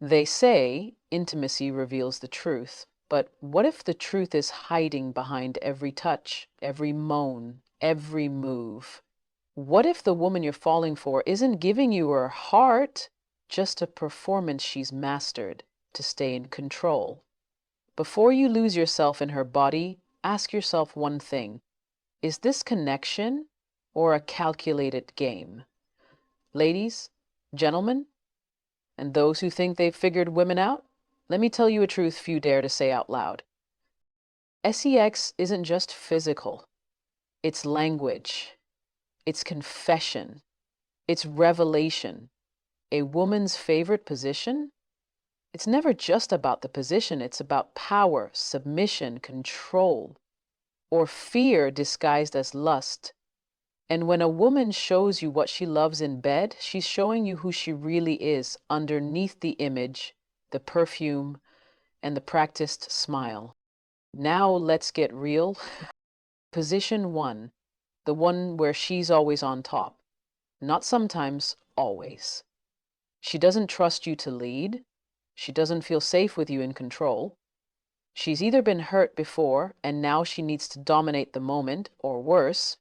They say intimacy reveals the truth, but what if the truth is hiding behind every touch, every moan, every move? What if the woman you're falling for isn't giving you her heart, just a performance she's mastered to stay in control? Before you lose yourself in her body, ask yourself one thing. Is this connection or a calculated game? Ladies, gentlemen, and those who think they've figured women out, let me tell you a truth few dare to say out loud. Sex isn't just physical, it's language, it's confession, it's revelation. A woman's favorite position? It's never just about the position, it's about power, submission, control, or fear disguised as lust. And when a woman shows you what she loves in bed, she's showing you who she really is underneath the image, the perfume, and the practiced smile. Now let's get real. Position one, the one where she's always on top. Not sometimes, always. She doesn't trust you to lead. She doesn't feel safe with you in control. She's either been hurt before and now she needs to dominate the moment, or worse,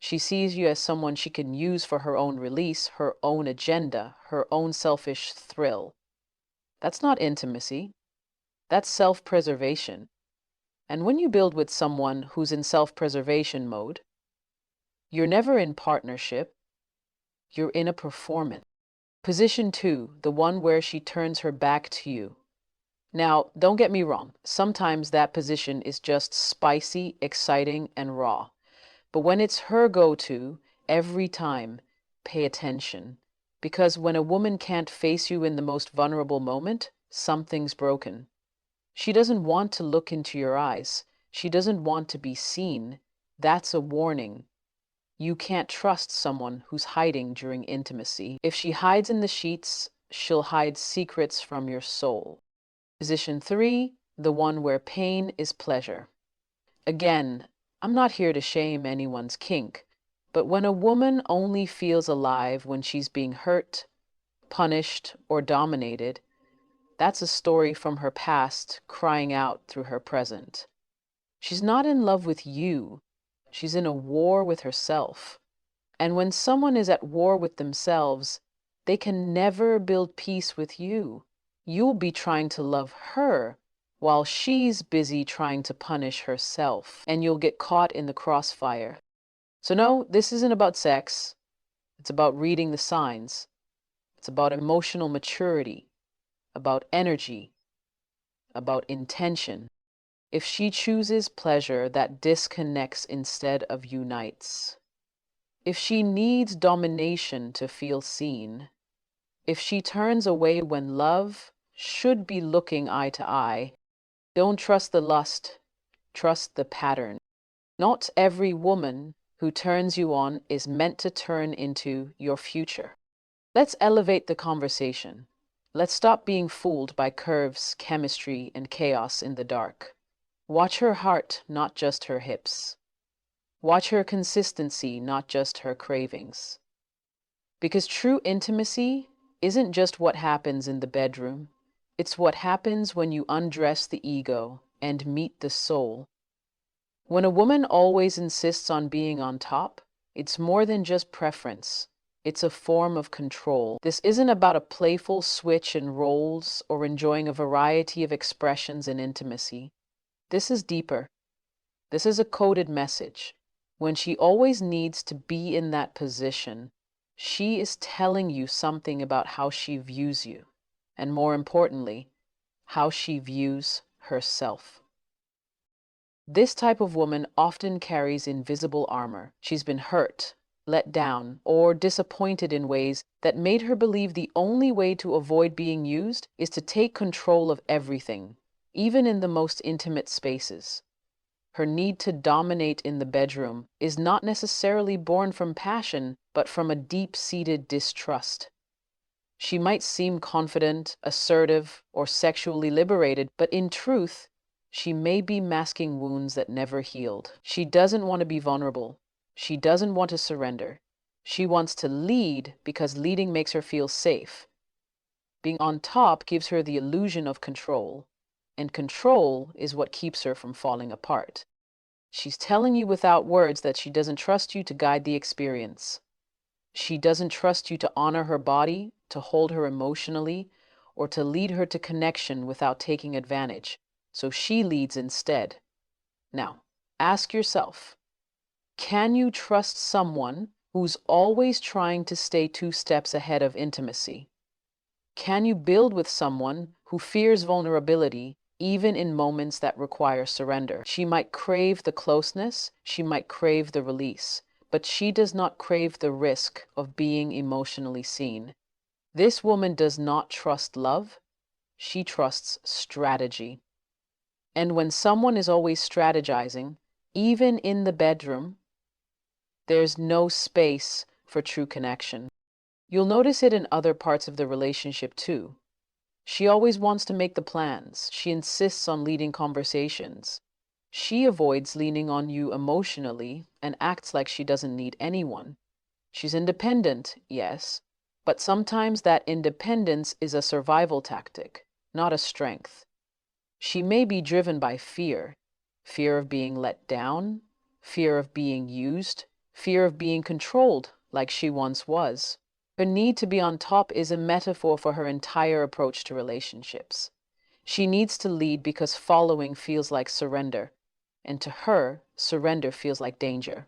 she sees you as someone she can use for her own release, her own agenda, her own selfish thrill. That's not intimacy. That's self-preservation. And when you build with someone who's in self-preservation mode, you're never in partnership, you're in a performance. Position two, the one where she turns her back to you. Now, don't get me wrong, sometimes that position is just spicy, exciting, and raw. But when it's her go-to, every time, pay attention. Because when a woman can't face you in the most vulnerable moment, something's broken. She doesn't want to look into your eyes. She doesn't want to be seen. That's a warning. You can't trust someone who's hiding during intimacy. If she hides in the sheets, she'll hide secrets from your soul. Position three, the one where pain is pleasure. Again, I'm not here to shame anyone's kink, but when a woman only feels alive when she's being hurt, punished, or dominated, that's a story from her past crying out through her present. She's not in love with you. She's in a war with herself. And when someone is at war with themselves, they can never build peace with you. You'll be trying to love her while she's busy trying to punish herself, and you'll get caught in the crossfire. So no, this isn't about sex. It's about reading the signs. It's about emotional maturity, about energy, about intention. If she chooses pleasure that disconnects instead of unites, if she needs domination to feel seen, if she turns away when love should be looking eye to eye, don't trust the lust, trust the pattern. Not every woman who turns you on is meant to turn into your future. Let's elevate the conversation. Let's stop being fooled by curves, chemistry, and chaos in the dark. Watch her heart, not just her hips. Watch her consistency, not just her cravings. Because true intimacy isn't just what happens in the bedroom. It's what happens when you undress the ego and meet the soul. When a woman always insists on being on top, it's more than just preference. It's a form of control. This isn't about a playful switch in roles or enjoying a variety of expressions in intimacy. This is deeper. This is a coded message. When she always needs to be in that position, she is telling you something about how she views you, and more importantly, how she views herself. This type of woman often carries invisible armor. She's been hurt, let down, or disappointed in ways that made her believe the only way to avoid being used is to take control of everything, even in the most intimate spaces. Her need to dominate in the bedroom is not necessarily born from passion, but from a deep-seated distrust. She might seem confident, assertive, or sexually liberated, but in truth, she may be masking wounds that never healed. She doesn't want to be vulnerable. She doesn't want to surrender. She wants to lead because leading makes her feel safe. Being on top gives her the illusion of control, and control is what keeps her from falling apart. She's telling you without words that she doesn't trust you to guide the experience. She doesn't trust you to honor her body, to hold her emotionally, or to lead her to connection without taking advantage. So she leads instead. Now, ask yourself, can you trust someone who's always trying to stay 2 steps ahead of intimacy? Can you build with someone who fears vulnerability even in moments that require surrender? She might crave the closeness, she might crave the release, but she does not crave the risk of being emotionally seen. This woman does not trust love, she trusts strategy. And when someone is always strategizing, even in the bedroom, there's no space for true connection. You'll notice it in other parts of the relationship too. She always wants to make the plans. She insists on leading conversations. She avoids leaning on you emotionally and acts like she doesn't need anyone. She's independent, yes, but sometimes that independence is a survival tactic, not a strength. She may be driven by fear, fear of being let down, fear of being used, fear of being controlled like she once was. Her need to be on top is a metaphor for her entire approach to relationships. She needs to lead because following feels like surrender, and to her, surrender feels like danger.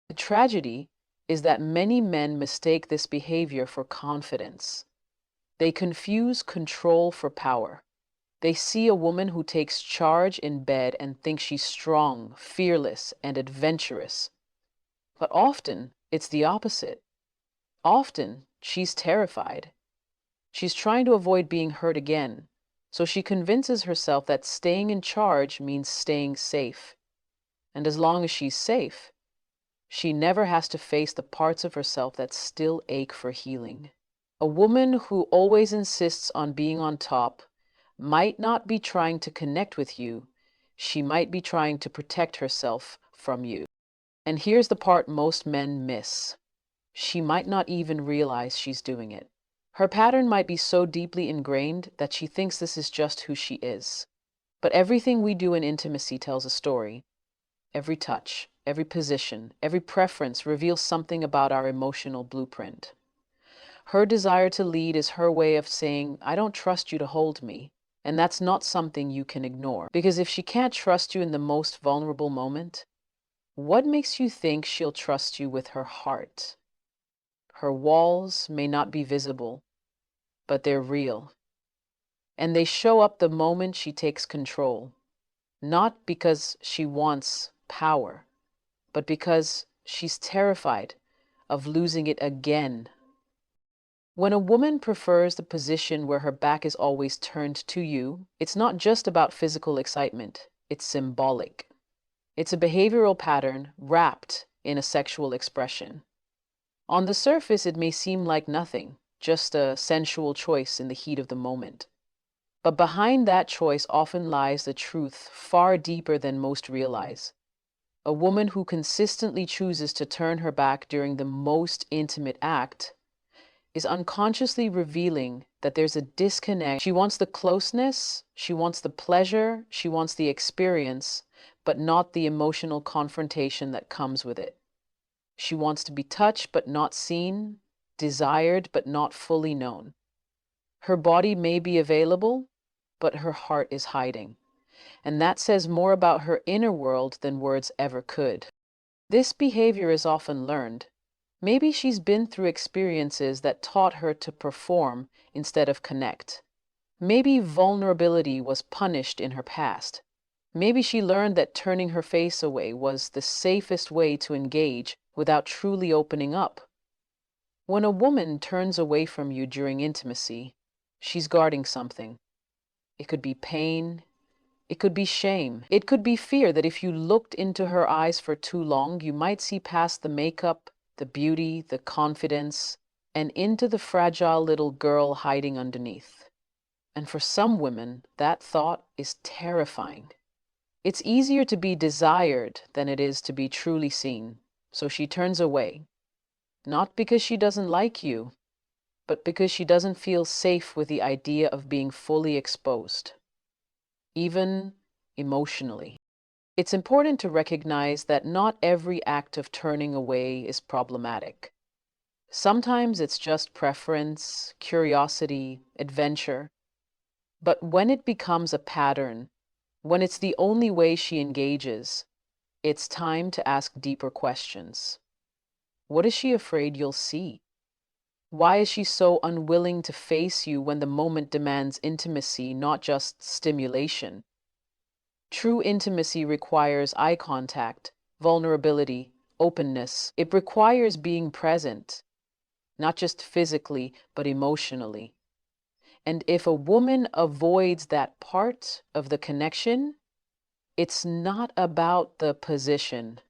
The tragedy is that many men mistake this behavior for confidence. They confuse control for power. They see a woman who takes charge in bed and think she's strong, fearless, and adventurous. But often, it's the opposite. Often, she's terrified. She's trying to avoid being hurt again, so she convinces herself that staying in charge means staying safe. And as long as she's safe, she never has to face the parts of herself that still ache for healing. A woman who always insists on being on top might not be trying to connect with you, she might be trying to protect herself from you. And here's the part most men miss. She might not even realize she's doing it. Her pattern might be so deeply ingrained that she thinks this is just who she is. But everything we do in intimacy tells a story. Every touch, every position, every preference reveals something about our emotional blueprint. Her desire to lead is her way of saying, I don't trust you to hold me. And that's not something you can ignore. Because if she can't trust you in the most vulnerable moment, what makes you think she'll trust you with her heart? Her walls may not be visible, but they're real. And they show up the moment she takes control, not because she wants power, but because she's terrified of losing it again. When a woman prefers the position where her back is always turned to you, it's not just about physical excitement, it's symbolic. It's a behavioral pattern wrapped in a sexual expression. On the surface, it may seem like nothing, just a sensual choice in the heat of the moment. But behind that choice often lies the truth far deeper than most realize. A woman who consistently chooses to turn her back during the most intimate act is unconsciously revealing that there's a disconnect. She wants the closeness, she wants the pleasure, she wants the experience, but not the emotional confrontation that comes with it. She wants to be touched but not seen, desired but not fully known. Her body may be available, but her heart is hiding. And that says more about her inner world than words ever could. This behavior is often learned. Maybe she's been through experiences that taught her to perform instead of connect. Maybe vulnerability was punished in her past. Maybe she learned that turning her face away was the safest way to engage without truly opening up. When a woman turns away from you during intimacy, she's guarding something. It could be pain, it could be shame, it could be fear that if you looked into her eyes for too long, you might see past the makeup, the beauty, the confidence, and into the fragile little girl hiding underneath. And for some women, that thought is terrifying. It's easier to be desired than it is to be truly seen, so she turns away. Not because she doesn't like you, but because she doesn't feel safe with the idea of being fully exposed, even emotionally. It's important to recognize that not every act of turning away is problematic. Sometimes it's just preference, curiosity, adventure. But when it becomes a pattern, when it's the only way she engages, it's time to ask deeper questions. What is she afraid you'll see? Why is she so unwilling to face you when the moment demands intimacy, not just stimulation? True intimacy requires eye contact, vulnerability, openness. It requires being present, not just physically, but emotionally. And if a woman avoids that part of the connection, it's not about the position.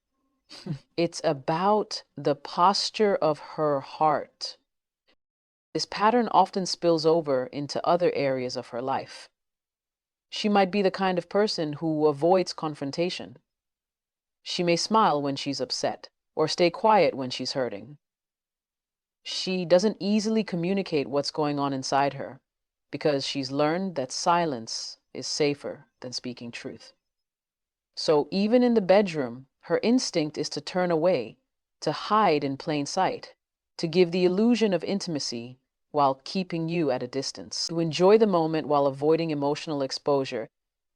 It's about the posture of her heart. This pattern often spills over into other areas of her life. She might be the kind of person who avoids confrontation. She may smile when she's upset or stay quiet when she's hurting. She doesn't easily communicate what's going on inside her because she's learned that silence is safer than speaking truth. So even in the bedroom, her instinct is to turn away, to hide in plain sight, to give the illusion of intimacy while keeping you at a distance, to enjoy the moment while avoiding emotional exposure.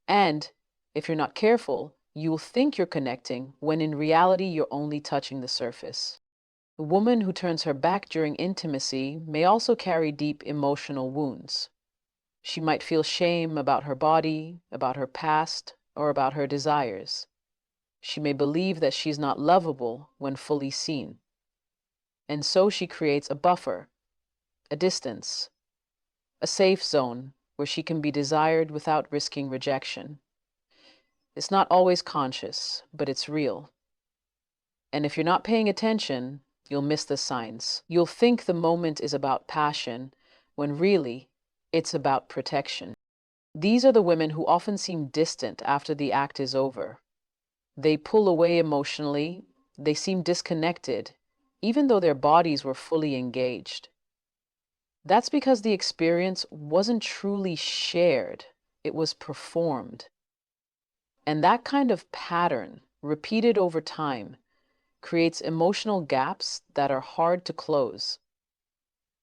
And if you're not careful, you'll think you're connecting when in reality you're only touching the surface. A woman who turns her back during intimacy may also carry deep emotional wounds. She might feel shame about her body, about her past, or about her desires. She may believe that she's not lovable when fully seen. And so she creates a buffer, a distance, a safe zone where she can be desired without risking rejection. It's not always conscious, but it's real. And if you're not paying attention, you'll miss the signs. You'll think the moment is about passion, when really, it's about protection. These are the women who often seem distant after the act is over. They pull away emotionally, they seem disconnected, even though their bodies were fully engaged. That's because the experience wasn't truly shared, it was performed. And that kind of pattern, repeated over time, creates emotional gaps that are hard to close.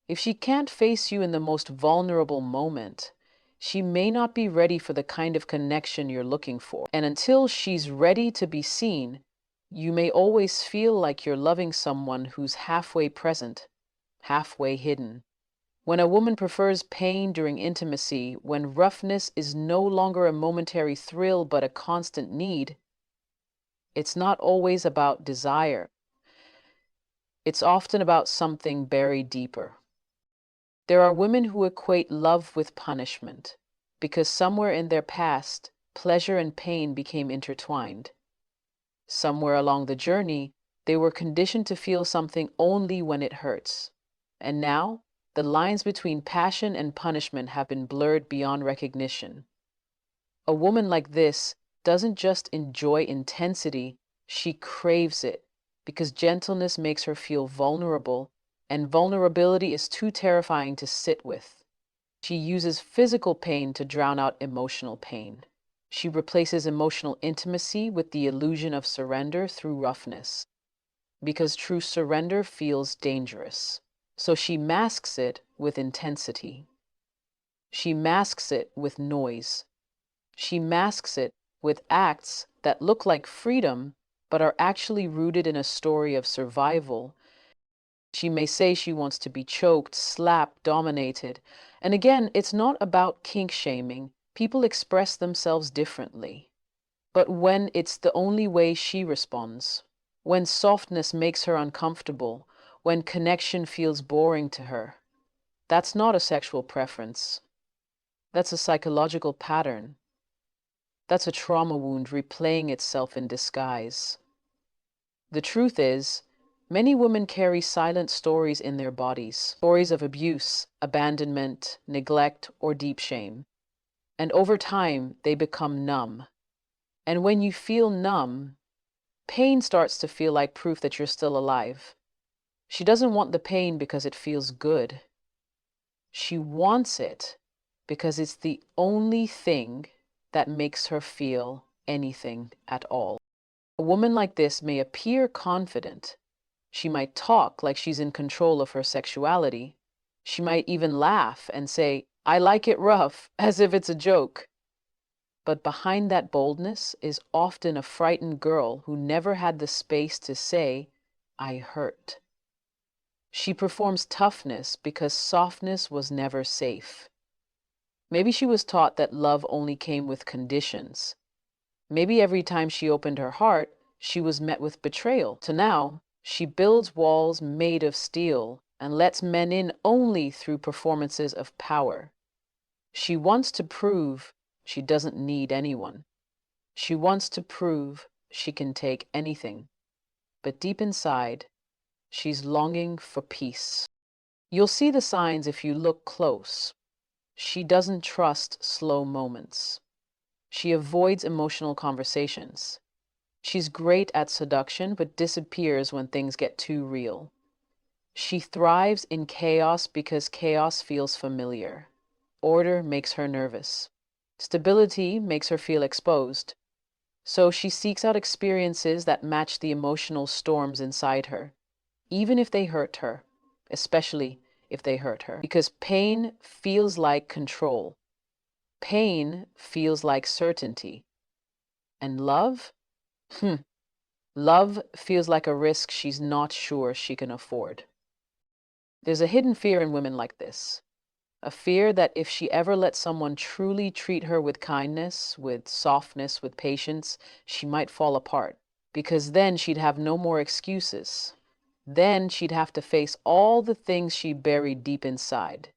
If she can't face you in the most vulnerable moment, she may not be ready for the kind of connection you're looking for. And until she's ready to be seen, you may always feel like you're loving someone who's halfway present, halfway hidden. When a woman prefers pain during intimacy, when roughness is no longer a momentary thrill but a constant need, it's not always about desire. It's often about something buried deeper. There are women who equate love with punishment because somewhere in their past, pleasure and pain became intertwined. Somewhere along the journey, they were conditioned to feel something only when it hurts. And now, the lines between passion and punishment have been blurred beyond recognition. A woman like this doesn't just enjoy intensity, she craves it because gentleness makes her feel vulnerable, and vulnerability is too terrifying to sit with. She uses physical pain to drown out emotional pain. She replaces emotional intimacy with the illusion of surrender through roughness, because true surrender feels dangerous. So she masks it with intensity. She masks it with noise. She masks it with acts that look like freedom, but are actually rooted in a story of survival. She may say she wants to be choked, slapped, dominated. And again, it's not about kink shaming. People express themselves differently. But when it's the only way she responds, when softness makes her uncomfortable, when connection feels boring to her, that's not a sexual preference. That's a psychological pattern. That's a trauma wound replaying itself in disguise. The truth is, many women carry silent stories in their bodies, stories of abuse, abandonment, neglect, or deep shame. And over time, they become numb. And when you feel numb, pain starts to feel like proof that you're still alive. She doesn't want the pain because it feels good. She wants it because it's the only thing that makes her feel anything at all. A woman like this may appear confident. She might talk like she's in control of her sexuality. She might even laugh and say, "I like it rough," as if it's a joke. But behind that boldness is often a frightened girl who never had the space to say, "I hurt." She performs toughness because softness was never safe. Maybe she was taught that love only came with conditions. Maybe every time she opened her heart, she was met with betrayal. So now, she builds walls made of steel and lets men in only through performances of power. She wants to prove she doesn't need anyone. She wants to prove she can take anything. But deep inside, she's longing for peace. You'll see the signs if you look close. She doesn't trust slow moments. She avoids emotional conversations. She's great at seduction, but disappears when things get too real. She thrives in chaos because chaos feels familiar. Order makes her nervous. Stability makes her feel exposed. So she seeks out experiences that match the emotional storms inside her, even if they hurt her, especially if they hurt her. Because pain feels like control. Pain feels like certainty. And love? Love feels like a risk she's not sure she can afford. There's a hidden fear in women like this. A fear that if she ever lets someone truly treat her with kindness, with softness, with patience, she might fall apart. Because then she'd have no more excuses. Then she'd have to face all the things she buried deep inside.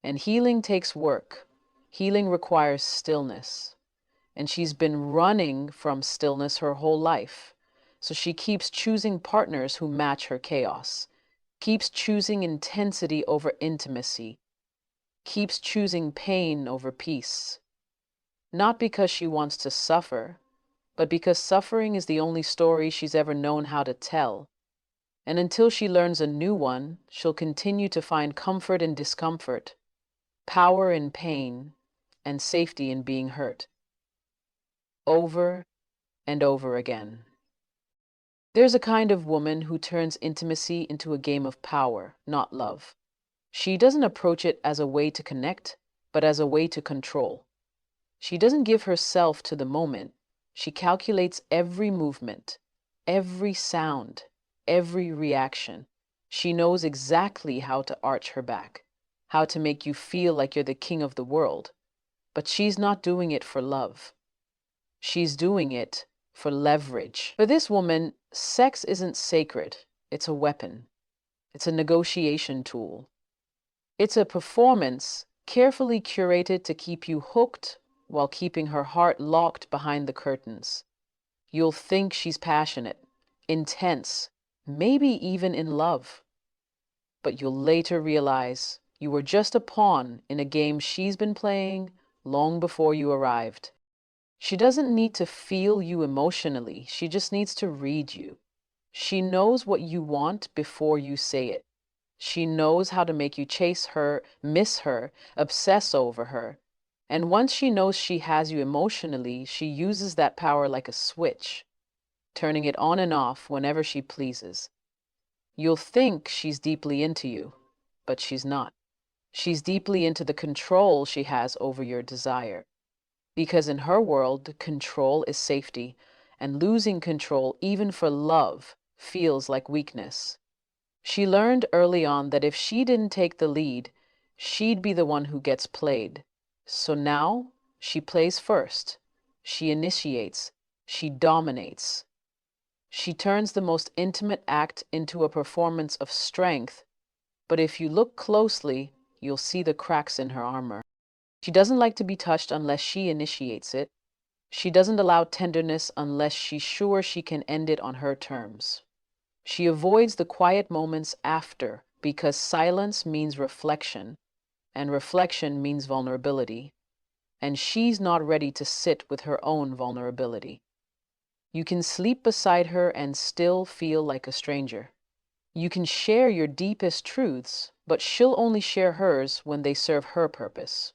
And healing takes work. Healing requires stillness. And she's been running from stillness her whole life. So she keeps choosing partners who match her chaos, keeps choosing intensity over intimacy, keeps choosing pain over peace. Not because she wants to suffer, but because suffering is the only story she's ever known how to tell. And until she learns a new one, she'll continue to find comfort in discomfort, power in pain, and safety in being hurt. Over and over again. There's a kind of woman who turns intimacy into a game of power, not love. She doesn't approach it as a way to connect, but as a way to control. She doesn't give herself to the moment. She calculates every movement, every sound, every reaction. She knows exactly how to arch her back, how to make you feel like you're the king of the world. But she's not doing it for love. She's doing it for leverage. For this woman, sex isn't sacred. It's a weapon. It's a negotiation tool. It's a performance carefully curated to keep you hooked while keeping her heart locked behind the curtains. You'll think she's passionate, intense, maybe even in love. But you'll later realize you were just a pawn in a game she's been playing long before you arrived. She doesn't need to feel you emotionally. She just needs to read you. She knows what you want before you say it. She knows how to make you chase her, miss her, obsess over her. And once she knows she has you emotionally, she uses that power like a switch, turning it on and off whenever she pleases. You'll think she's deeply into you, but she's not. She's deeply into the control she has over your desire. Because in her world, control is safety, and losing control, even for love, feels like weakness. She learned early on that if she didn't take the lead, she'd be the one who gets played. So now, she plays first. She initiates. She dominates. She turns the most intimate act into a performance of strength, but if you look closely, you'll see the cracks in her armor. She doesn't like to be touched unless she initiates it. She doesn't allow tenderness unless she's sure she can end it on her terms. She avoids the quiet moments after because silence means reflection, and reflection means vulnerability. And she's not ready to sit with her own vulnerability. You can sleep beside her and still feel like a stranger. You can share your deepest truths, but she'll only share hers when they serve her purpose.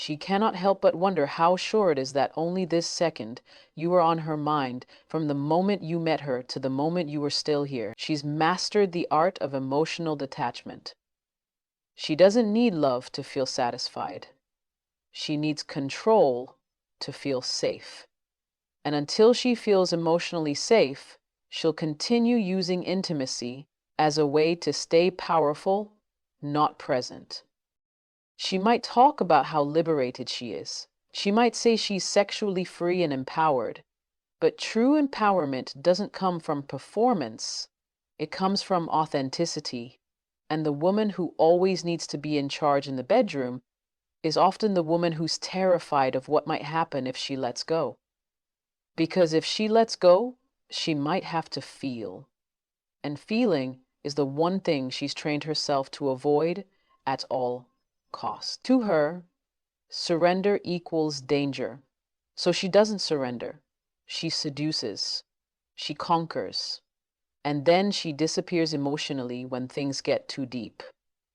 She cannot help but wonder how sure it is that only this second you were on her mind from the moment you met her to the moment you were still here. She's mastered the art of emotional detachment. She doesn't need love to feel satisfied. She needs control to feel safe. And until she feels emotionally safe, she'll continue using intimacy as a way to stay powerful, not present. She might talk about how liberated she is. She might say she's sexually free and empowered. But true empowerment doesn't come from performance, it comes from authenticity. And the woman who always needs to be in charge in the bedroom is often the woman who's terrified of what might happen if she lets go. Because if she lets go, she might have to feel. And feeling is the one thing she's trained herself to avoid at all costs. To her, surrender equals danger. So she doesn't surrender. She seduces. She conquers. And then she disappears emotionally when things get too deep.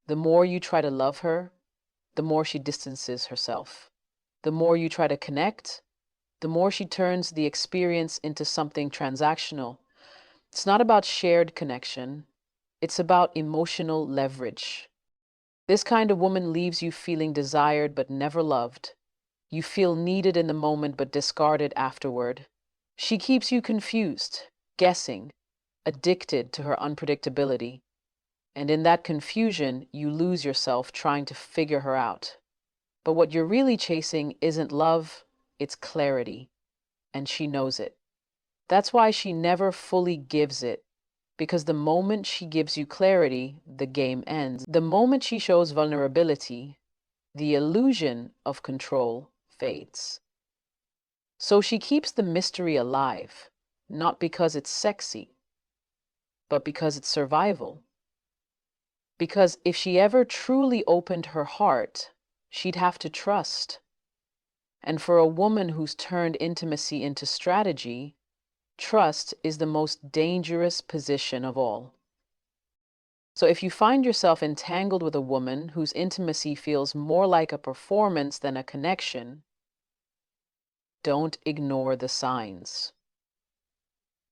The more you try to love her, the more she distances herself. The more you try to connect, the more she turns the experience into something transactional. It's not about shared connection, it's about emotional leverage. This kind of woman leaves you feeling desired but never loved. You feel needed in the moment but discarded afterward. She keeps you confused, guessing, addicted to her unpredictability. And in that confusion, you lose yourself trying to figure her out. But what you're really chasing isn't love, it's clarity. And she knows it. That's why she never fully gives it. Because the moment she gives you clarity, the game ends. The moment she shows vulnerability, the illusion of control fades. So she keeps the mystery alive, not because it's sexy, but because it's survival. Because if she ever truly opened her heart, she'd have to trust. And for a woman who's turned intimacy into strategy, trust is the most dangerous position of all. So if you find yourself entangled with a woman whose intimacy feels more like a performance than a connection, don't ignore the signs.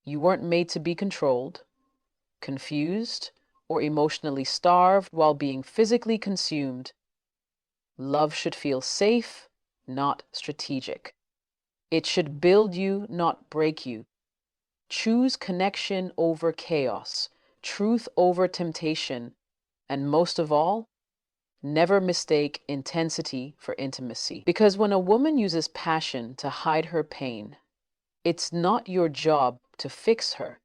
You weren't made to be controlled, confused, or emotionally starved while being physically consumed. Love should feel safe, not strategic. It should build you, not break you. Choose connection over chaos, truth over temptation, and most of all, never mistake intensity for intimacy. Because when a woman uses passion to hide her pain, it's not your job to fix her.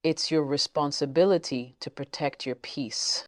It's your responsibility to protect your peace.